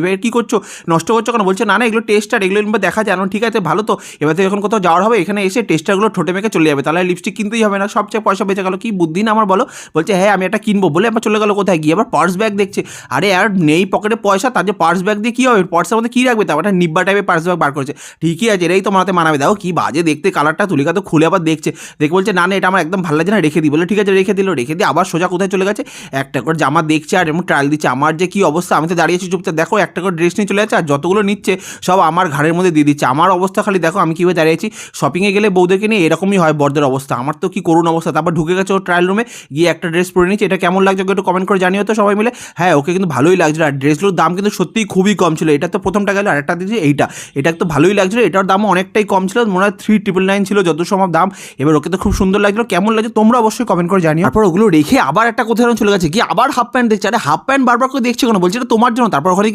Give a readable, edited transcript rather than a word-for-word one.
এবার কী করছো, নষ্ট করছো কেন? বলছে না না এগুলো টেস্টার, এগুলো দেখা যায় না। ঠিক আছে ভালো তো, এবার তো যখন কোথাও যাওয়ার হবে এখানে এসে টেস্টারগুলো ঠোঁটে মেখে চলে যাবে, তাহলে লিপস্টিক কিনতেই হবে না, সবচেয়ে পয়সা বেঁচে গেল। কি বুদ্ধি না আমার বলো। বলছে হ্যাঁ আমি একটা কিনবো বলে আবার চলে গেলো কোথায় গিয়ে আবার পার্স ব্যাগ দেখছে। আরে আর নেই পকেটে পয়সা, তার যে পার্স ব্যাগ দিয়ে কী হবে, পার্সের মধ্যে কী রাখবে, তারপর একটা নিব্বা টাইপের পার্স ব্যাগ বার করেছে। ঠিকই আছে, এটাই তোমার হাতে মানাবে। দাও কি বাজে দেখতে কালারটা, তুলিকা তো খুলে আবার দেখছে, দেখে বলছে না না এটা আমার একদম ভালো লাগছে না, রেখে দিই। বলে ঠিক আছে রেখে দিল, রেখে দিয়ে আবার সোজা কোথায় চলে গেছে, একটা করে জামা দেখছে আর এমন ট্রায়াল দিচ্ছে। আমার যে কী অবস্থা, আমি তো দাঁড়িয়েছি চুপচাপ, দেখো একটা করে ড্রেস নিয়ে চলে যাচ্ছে আর যতগুলো নিচ্ছে সব আমার ঘাড়ের মধ্যে দিয়ে দিচ্ছে। আমার অবস্থা খালি দেখো আমি কীভাবে দাঁড়িয়েছি। শপিংয়ে গেলে বউদেরকে নিয়ে এরকমই হয় বড়দের অবস্থা, আমার তো কি করুণ অবস্থা। তারপর ঢুকে গেছে ও ট্রায়াল রুমে, গিয়ে একটা ড্রেস পরে নিচ্ছে। এটা কেমন লাগছে ওকে একটু কমেন্ট করে জানিও তো সবাই মিলে। হ্যাঁ ওকে কিন্তু ভালোই লাগছিল, আর ড্রেসগুলোর দাম কিন্তু সত্যিই খুবই কম ছিল। এটা তো প্রথমটা গেল, আরেকটা দিয়েছে এটা তো ভালোই লাগছিল, এটার দামও অনেকটাই কম ছিল, মনে হয় 3999 ছিল যত সম্ভব দাম। এবার ওকে তো খুব সুন্দর লাগলো, কেমন লাগছে তোমরা অবশ্যই কমেন্ট করে জানিও। তারপর ওগুলো রেখে আবার একটা কোথাও চলে গেছে, কি আবার হাফ প্যান্ট দেখছে। আরে হাফ প্যান্ট বারবার করে দেখছে কেন, বলছে এটা তোমার জন্য। তারপর ওখানে